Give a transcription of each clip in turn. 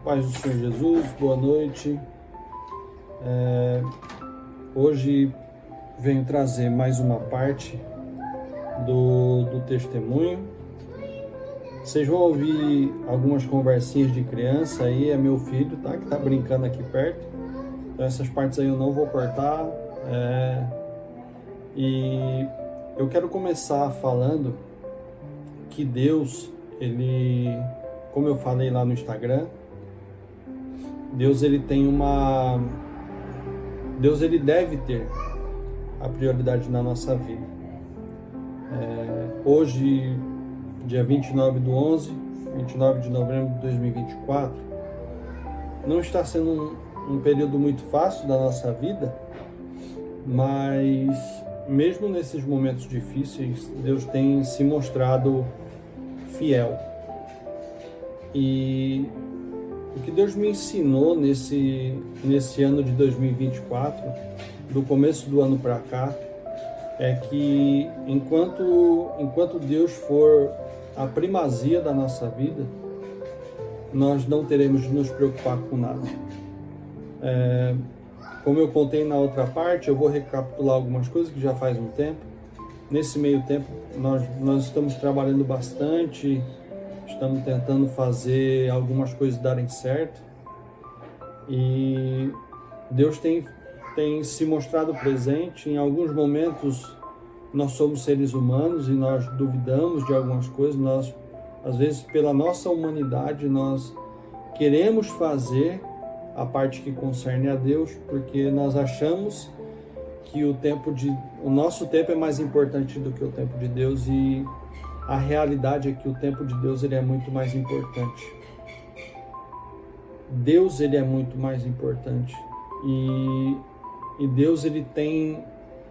Paz do Senhor Jesus, boa noite. Hoje venho trazer mais uma parte do testemunho. Vocês vão ouvir algumas conversinhas de criança aí, é meu filho, tá? Que tá brincando aqui perto. Então essas partes aí eu não vou cortar. E eu quero começar falando que Deus, Ele, como eu falei lá no Instagram, Deus ele deve ter a prioridade na nossa vida. Hoje, dia 29 de novembro de 2024, não está sendo um período muito fácil da nossa vida, mas mesmo nesses momentos difíceis, Deus tem se mostrado fiel. E o que Deus me ensinou nesse ano de 2024, do começo do ano para cá, é que enquanto Deus for a primazia da nossa vida, nós não teremos de nos preocupar com nada. Como eu contei na outra parte, eu vou recapitular algumas coisas que já faz um tempo. Nesse meio tempo, nós estamos trabalhando bastante, estamos tentando fazer algumas coisas darem certo, e Deus tem se mostrado presente. Em alguns momentos nós somos seres humanos e nós duvidamos de algumas coisas. Nós, às vezes, pela nossa humanidade, nós queremos fazer a parte que concerne a Deus, porque nós achamos que o nosso tempo é mais importante do que o tempo de Deus, e a realidade é que o tempo de Deus ele é muito mais importante. Deus ele é muito mais importante, e Deus ele tem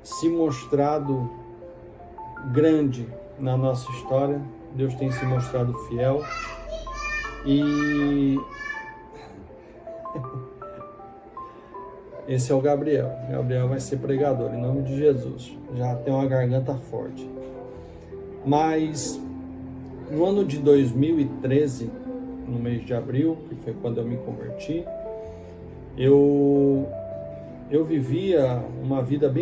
se mostrado grande na nossa história. Deus tem se mostrado fiel, e esse é o Gabriel. Gabriel vai ser pregador em nome de Jesus. Já tem uma garganta forte. Mas no ano de 2013, no mês de abril, que foi quando eu me converti, eu vivia uma vida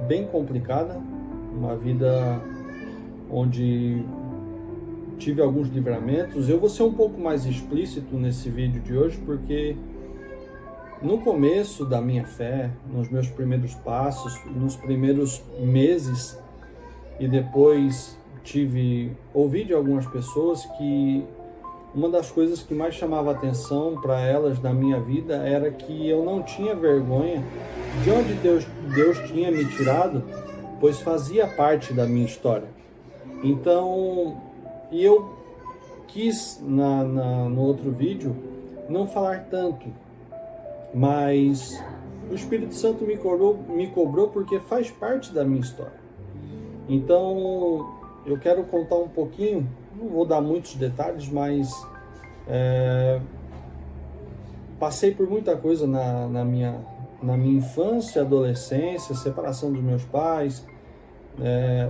bem complicada, uma vida onde tive alguns livramentos. Eu vou ser um pouco mais explícito nesse vídeo de hoje, porque no começo da minha fé, nos meus primeiros passos, nos primeiros meses, e depois ouvi de algumas pessoas que uma das coisas que mais chamava atenção para elas na minha vida era que eu não tinha vergonha de onde Deus tinha me tirado, pois fazia parte da minha história. Então, eu quis no outro vídeo não falar tanto, mas o Espírito Santo me cobrou porque faz parte da minha história. Então, eu quero contar um pouquinho, não vou dar muitos detalhes, mas passei por muita coisa na minha infância, adolescência, separação dos meus pais.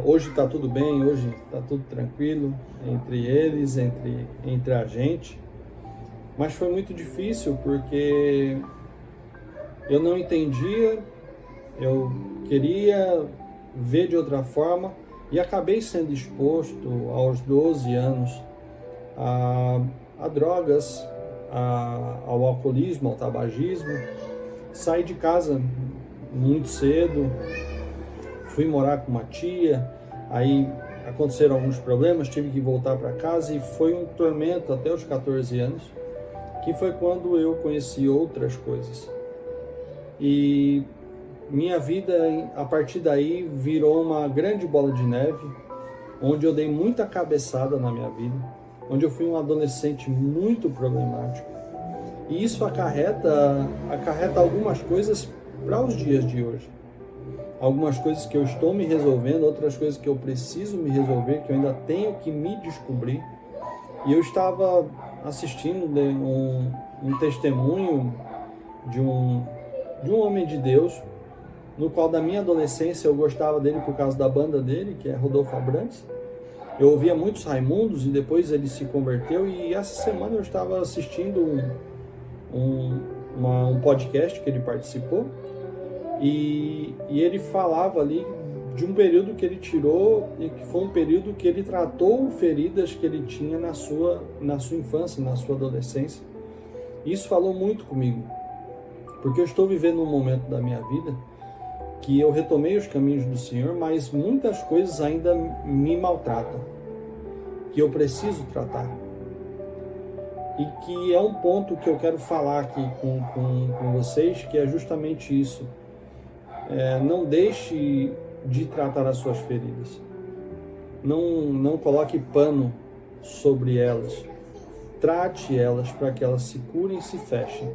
Hoje está tudo bem, hoje está tudo tranquilo entre eles, entre a gente. Mas foi muito difícil porque eu não entendia, eu queria ver de outra forma, e acabei sendo exposto aos 12 anos a drogas, ao alcoolismo, ao tabagismo. Saí de casa muito cedo, fui morar com uma tia, aí aconteceram alguns problemas, tive que voltar para casa, e foi um tormento até os 14 anos, que foi quando eu conheci outras coisas. E minha vida, a partir daí, virou uma grande bola de neve, onde eu dei muita cabeçada na minha vida, onde eu fui um adolescente muito problemático. E isso acarreta algumas coisas para os dias de hoje. Algumas coisas que eu estou me resolvendo, outras coisas que eu preciso me resolver, que eu ainda tenho que me descobrir. E eu estava assistindo um testemunho de um homem de Deus, no qual da minha adolescência eu gostava dele por causa da banda dele, que é Rodolfo Abrantes. Eu ouvia muitos Raimundos e depois ele se converteu, e essa semana eu estava assistindo um podcast que ele participou, e ele falava ali de um período que ele tirou, e que foi um período que ele tratou feridas que ele tinha na sua infância, na sua adolescência. Isso falou muito comigo, porque eu estou vivendo um momento da minha vida que eu retomei os caminhos do Senhor, mas muitas coisas ainda me maltratam, que eu preciso tratar. E que é um ponto que eu quero falar aqui com vocês, que é justamente isso. Não deixe de tratar as suas feridas. Não coloque pano sobre elas. Trate elas para que elas se curem e se fechem.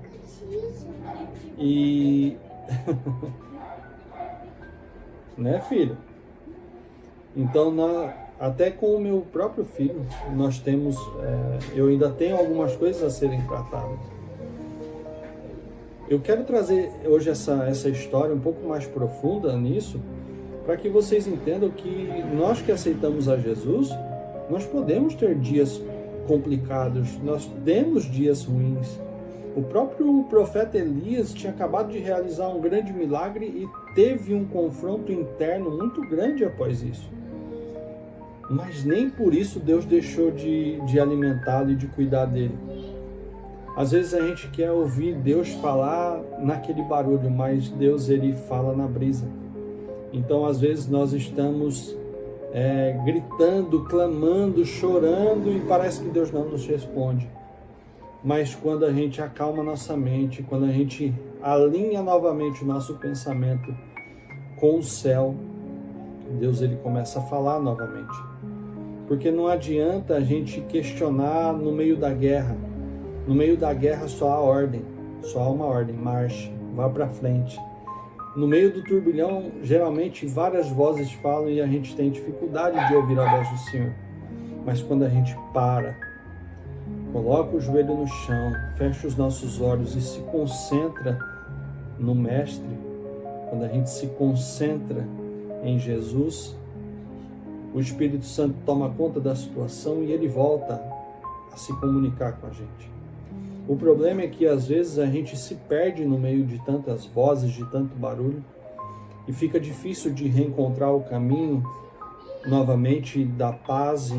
E... né, filho? Então, até com o meu próprio filho, nós temos... eu ainda tenho algumas coisas a serem tratadas. Eu quero trazer hoje essa história um pouco mais profunda nisso, para que vocês entendam que nós que aceitamos a Jesus, nós podemos ter dias complicados, nós temos dias ruins. O próprio profeta Elias tinha acabado de realizar um grande milagre e teve um confronto interno muito grande após isso. Mas nem por isso Deus deixou de alimentá-lo e de cuidar dele. Às vezes a gente quer ouvir Deus falar naquele barulho, mas Deus ele fala na brisa. Então às vezes nós estamos gritando, clamando, chorando e parece que Deus não nos responde. Mas quando a gente acalma nossa mente, quando a gente alinha novamente o nosso pensamento com o céu, Deus ele começa a falar novamente. Porque não adianta a gente questionar no meio da guerra. No meio da guerra só há ordem, só há uma ordem: marche, vá para frente. No meio do turbilhão, geralmente várias vozes falam e a gente tem dificuldade de ouvir a voz do Senhor. Mas quando a gente para, coloca o joelho no chão, fecha os nossos olhos e se concentra no Mestre, quando a gente se concentra em Jesus, o Espírito Santo toma conta da situação e ele volta a se comunicar com a gente. O problema é que às vezes a gente se perde no meio de tantas vozes, de tanto barulho, e fica difícil de reencontrar o caminho novamente da paz e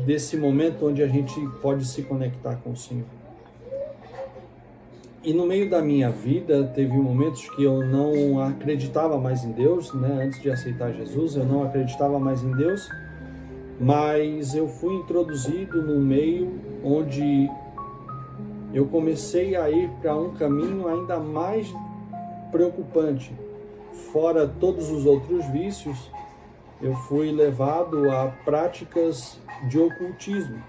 desse momento onde a gente pode se conectar com o Senhor. E no meio da minha vida teve momentos que eu não acreditava mais em Deus, né? Antes de aceitar Jesus, eu não acreditava mais em Deus, mas eu fui introduzido num meio onde eu comecei a ir para um caminho ainda mais preocupante. Fora todos os outros vícios, eu fui levado a práticas de ocultismo.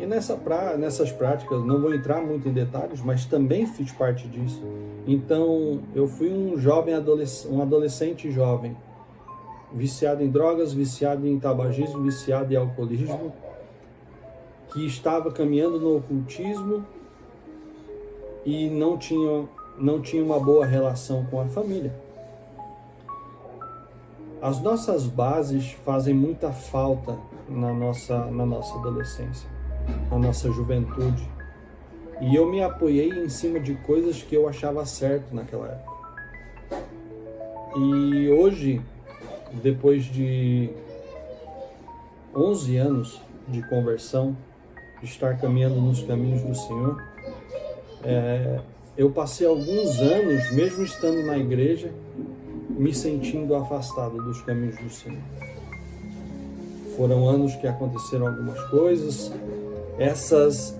E nessas práticas, não vou entrar muito em detalhes, mas também fiz parte disso. Então, eu fui um adolescente jovem, viciado em drogas, viciado em tabagismo, viciado em alcoolismo, que estava caminhando no ocultismo e não tinha uma boa relação com a família. As nossas bases fazem muita falta na nossa adolescência, na nossa juventude. E eu me apoiei em cima de coisas que eu achava certo naquela época. E hoje, depois de 11 anos de conversão, de estar caminhando nos caminhos do Senhor, eu passei alguns anos, mesmo estando na igreja, me sentindo afastado dos caminhos do Senhor. Foram anos que aconteceram algumas coisas,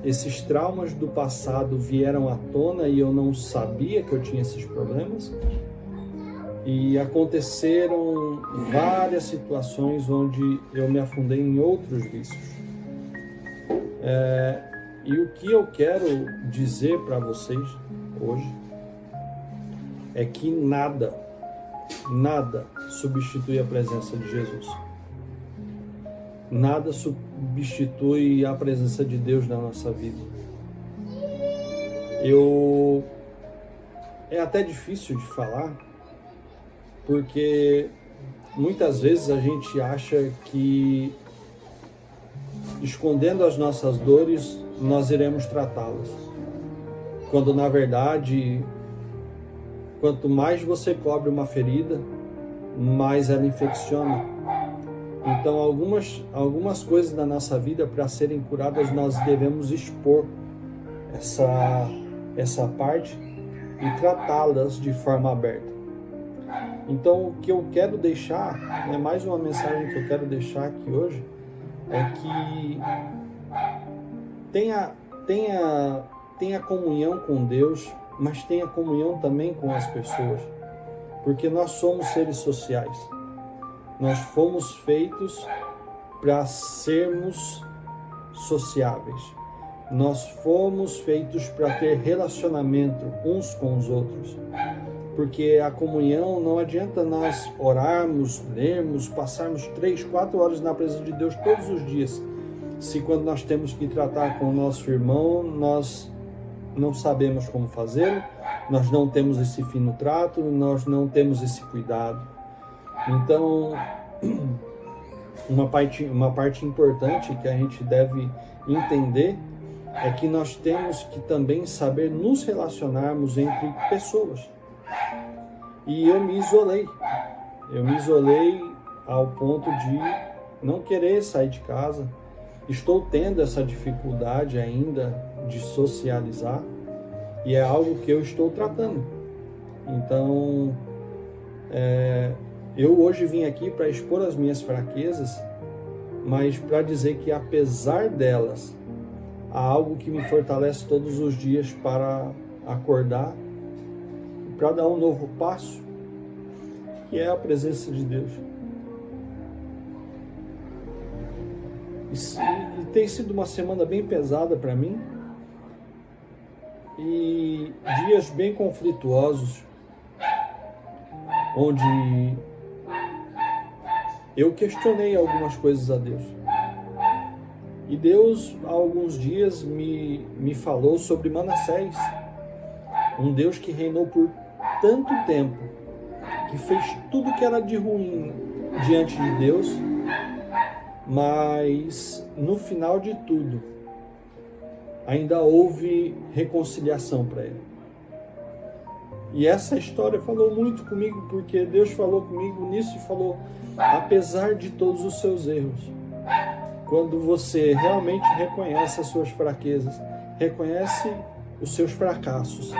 esses traumas do passado vieram à tona e eu não sabia que eu tinha esses problemas. E aconteceram várias situações onde eu me afundei em outros vícios. E o que eu quero dizer para vocês hoje é que nada substitui a presença de Jesus. Nada substitui a presença de Deus na nossa vida. É até difícil de falar, porque muitas vezes a gente acha que escondendo as nossas dores, nós iremos tratá-las. quando na verdade, quanto mais você cobre uma ferida, mais ela infecciona. Então algumas coisas da nossa vida, para serem curadas, nós devemos expor essa parte e tratá-las de forma aberta. Então o que eu quero deixar, mais uma mensagem que eu quero deixar aqui hoje, é que tenha comunhão com Deus, mas tenha comunhão também com as pessoas, porque nós somos seres sociais. Nós fomos feitos para sermos sociáveis. Nós fomos feitos para ter relacionamento uns com os outros. Porque a comunhão, não adianta nós orarmos, lermos, passarmos 3, 4 horas na presença de Deus todos os dias, se quando nós temos que tratar com o nosso irmão, nós não sabemos como fazê-lo, nós não temos esse fino trato, nós não temos esse cuidado. Então, uma parte importante que a gente deve entender é que nós temos que também saber nos relacionarmos entre pessoas. E eu me isolei ao ponto de não querer sair de casa. Estou tendo essa dificuldade ainda de socializar e é algo que eu estou tratando. Então, eu hoje vim aqui para expor as minhas fraquezas, mas para dizer que apesar delas, há algo que me fortalece todos os dias para acordar, para dar um novo passo, que é a presença de Deus. E tem sido uma semana bem pesada para mim, e dias bem conflituosos, onde eu questionei algumas coisas a Deus. E Deus, há alguns dias, me falou sobre Manassés, um Deus que reinou por tanto tempo, que fez tudo que era de ruim diante de Deus, mas no final de tudo, ainda houve reconciliação para ele. E essa história falou muito comigo, porque Deus falou comigo nisso e falou: apesar de todos os seus erros, quando você realmente reconhece as suas fraquezas, reconhece os seus fracassos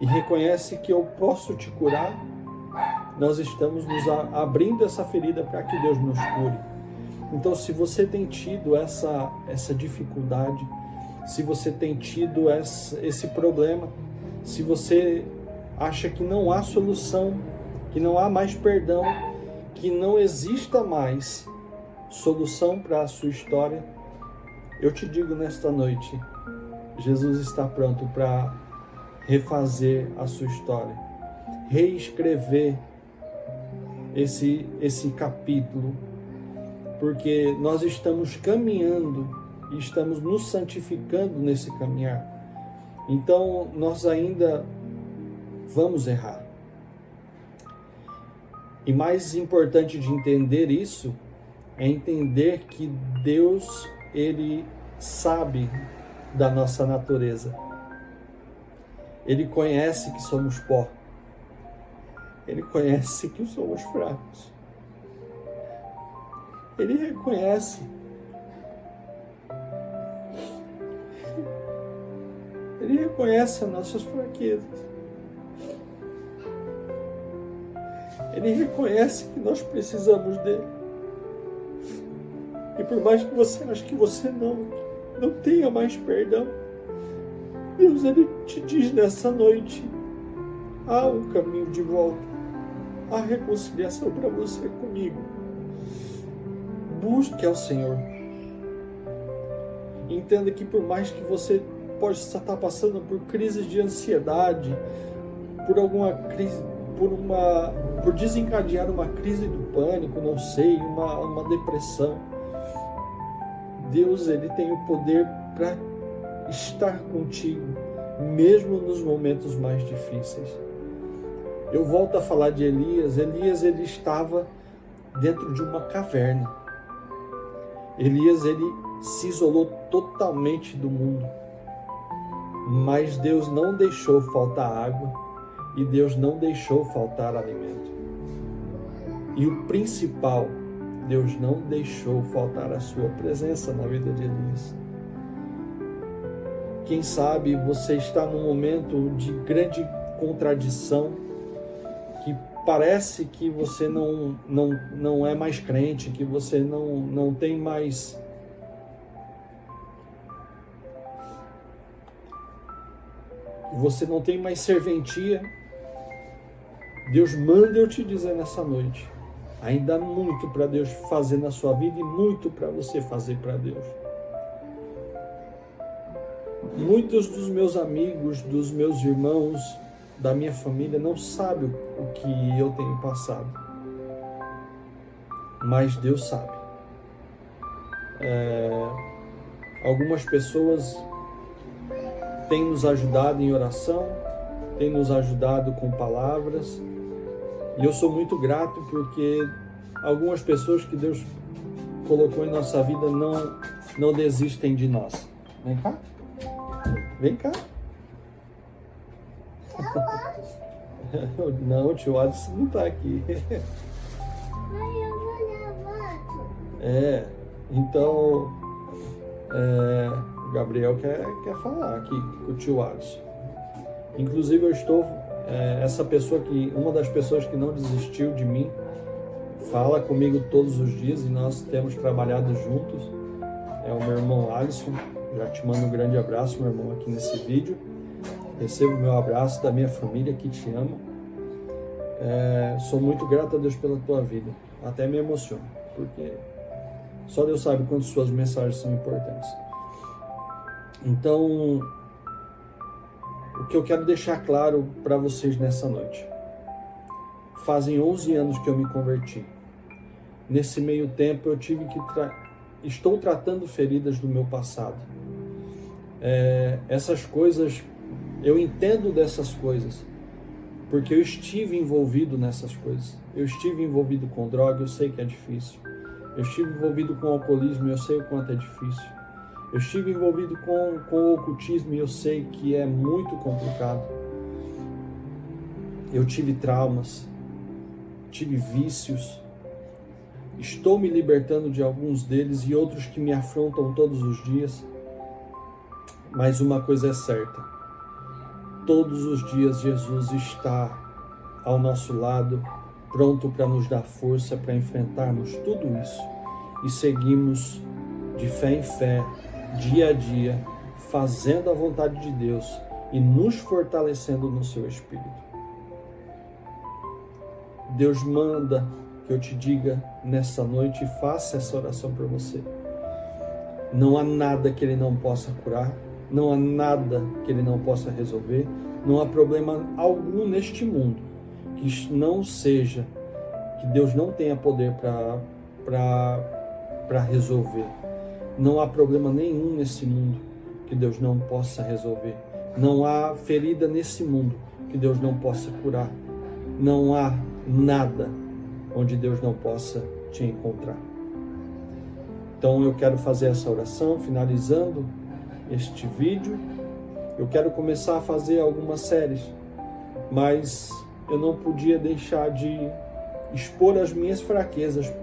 e reconhece que eu posso te curar, nós estamos nos abrindo essa ferida para que Deus nos cure. Então, se você tem tido essa dificuldade, se você tem tido esse problema, se você acha que não há solução, que não há mais perdão, que não exista mais solução para a sua história, eu te digo nesta noite, Jesus está pronto para refazer a sua história, reescrever esse capítulo, porque nós estamos caminhando e estamos nos santificando nesse caminhar. Então, nós ainda vamos errar. E mais importante de entender isso é entender que Deus, Ele sabe da nossa natureza. Ele conhece que somos pó. Ele conhece que somos fracos. Ele reconhece. Ele reconhece as nossas fraquezas. Ele reconhece que nós precisamos dele. E por mais que você ache que você não tenha mais perdão, Deus, Ele te diz nessa noite: há um caminho de volta, há reconciliação para você comigo. Busque ao Senhor. Entenda que por mais que você pode estar passando por crises de ansiedade, por alguma crise, por desencadear uma crise do pânico, não sei, uma depressão, Deus, Ele tem o poder para estar contigo, mesmo nos momentos mais difíceis. Eu volto a falar de Elias. Elias, ele estava dentro de uma caverna. Elias, ele se isolou totalmente do mundo. Mas Deus não deixou faltar água e Deus não deixou faltar alimento. E o principal, Deus não deixou faltar a sua presença na vida de Elias. Quem sabe você está num momento de grande contradição, que parece que você não é mais crente, que você não tem mais serventia. Deus manda eu te dizer nessa noite, ainda há muito para Deus fazer na sua vida e muito para você fazer para Deus. Muitos dos meus amigos, dos meus irmãos, da minha família não sabem o que eu tenho passado, mas Deus sabe. Algumas pessoas têm nos ajudado em oração, têm nos ajudado com palavras, e eu sou muito grato porque algumas pessoas que Deus colocou em nossa vida não desistem de nós. Vem cá. Vem cá. Não, o tio Adson não está aqui. Então, o Gabriel quer falar aqui com o tio Adson. Inclusive eu estou, uma das pessoas que não desistiu de mim, fala comigo todos os dias e nós temos trabalhado juntos. É o meu irmão Alisson. Já te mando um grande abraço, meu irmão, aqui nesse vídeo. Receba o meu abraço da minha família que te ama. Sou muito grato a Deus pela tua vida. Até me emociono, porque só Deus sabe quantas suas mensagens são importantes. Então, o que eu quero deixar claro para vocês nessa noite. Fazem 11 anos que eu me converti. Nesse meio tempo eu tive que estou tratando feridas do meu passado. Essas coisas, eu entendo dessas coisas, porque eu estive envolvido nessas coisas. Eu estive envolvido com droga, eu sei que é difícil. Eu estive envolvido com alcoolismo, eu sei o quanto é difícil. Eu estive envolvido com o ocultismo e eu sei que é muito complicado. Eu tive traumas, tive vícios. Estou me libertando de alguns deles e outros que me afrontam todos os dias. Mas uma coisa é certa, todos os dias Jesus está ao nosso lado, pronto para nos dar força para enfrentarmos tudo isso e seguimos de fé em fé, dia a dia, fazendo a vontade de Deus e nos fortalecendo no seu Espírito. Deus manda que eu te diga nessa noite e faça essa oração por você. Não há nada que Ele não possa curar, não há nada que Ele não possa resolver, não há problema algum neste mundo que não seja, que Deus não tenha poder para resolver. Não há problema nenhum nesse mundo que Deus não possa resolver. Não há ferida nesse mundo que Deus não possa curar. Não há nada onde Deus não possa te encontrar. Então eu quero fazer essa oração, finalizando este vídeo. Eu quero começar a fazer algumas séries, mas eu não podia deixar de expor as minhas fraquezas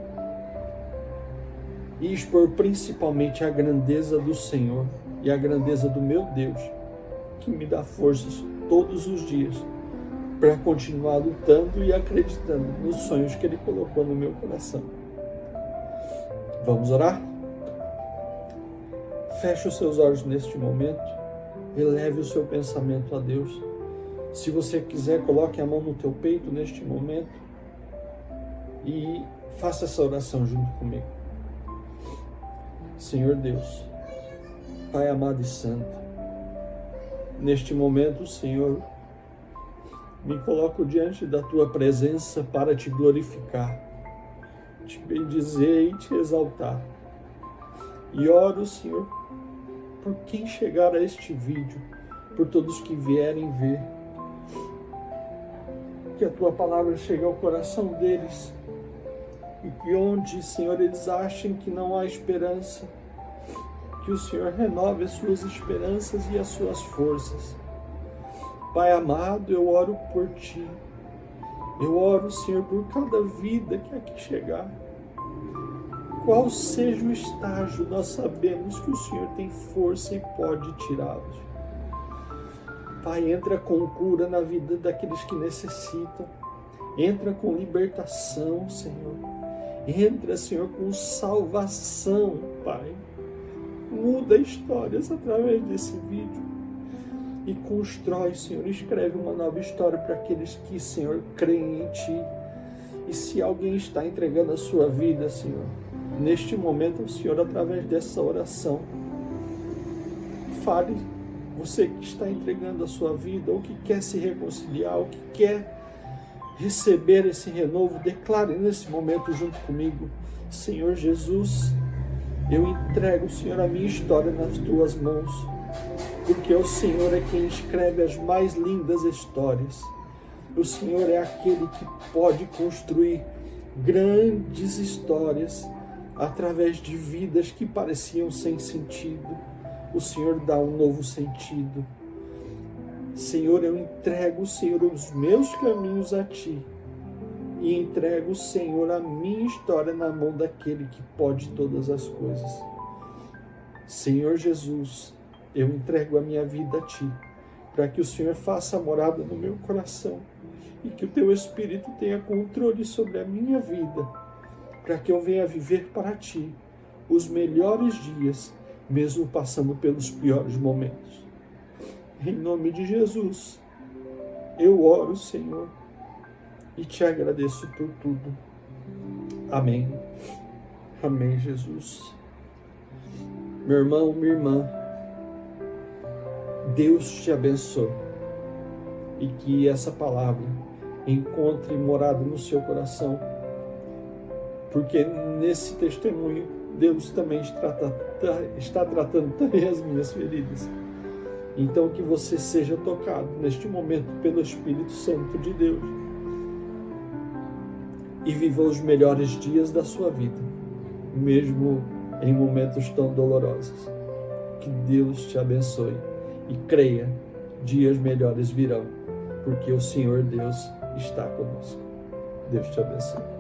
e expor principalmente a grandeza do Senhor e a grandeza do meu Deus, que me dá forças todos os dias para continuar lutando e acreditando nos sonhos que Ele colocou no meu coração. Vamos orar? Feche os seus olhos neste momento, eleve o seu pensamento a Deus. Se você quiser, coloque a mão no teu peito neste momento e faça essa oração junto comigo. Senhor Deus, Pai amado e santo, neste momento, Senhor, me coloco diante da Tua presença para Te glorificar, Te bendizer e Te exaltar. E oro, Senhor, por quem chegar a este vídeo, por todos que vierem ver, que a Tua palavra chegue ao coração deles, e que onde, Senhor, eles achem que não há esperança, que o Senhor renove as suas esperanças e as suas forças. Pai amado, eu oro por Ti. Eu oro, Senhor, por cada vida que aqui chegar. Qual seja o estágio, nós sabemos que o Senhor tem força e pode tirá-los. Pai, entra com cura na vida daqueles que necessitam. Entra com libertação, Senhor. Entra, Senhor, com salvação, Pai. Muda histórias através desse vídeo. E constrói, Senhor, escreve uma nova história para aqueles que, Senhor, creem em Ti. E se alguém está entregando a sua vida, Senhor, neste momento, o Senhor, através dessa oração, fale, você que está entregando a sua vida, ou que quer se reconciliar, ou que quer receber esse renovo, declare nesse momento junto comigo: Senhor Jesus, eu entrego, Senhor, a minha história nas Tuas mãos, porque o Senhor é quem escreve as mais lindas histórias. O Senhor é aquele que pode construir grandes histórias através de vidas que pareciam sem sentido. O Senhor dá um novo sentido. Senhor, eu entrego, Senhor, os meus caminhos a Ti e entrego, Senhor, a minha história na mão daquele que pode todas as coisas. Senhor Jesus, eu entrego a minha vida a Ti, para que o Senhor faça morada no meu coração e que o Teu Espírito tenha controle sobre a minha vida, para que eu venha viver para Ti os melhores dias, mesmo passando pelos piores momentos. Em nome de Jesus, eu oro, Senhor, e Te agradeço por tudo. Amém. Amém, Jesus. Meu irmão, minha irmã, Deus te abençoe e que essa palavra encontre morada no seu coração, porque nesse testemunho Deus também está tratando também as minhas feridas. Então que você seja tocado neste momento pelo Espírito Santo de Deus e viva os melhores dias da sua vida, mesmo em momentos tão dolorosos. Que Deus te abençoe e creia, dias melhores virão, porque o Senhor Deus está conosco. Deus te abençoe.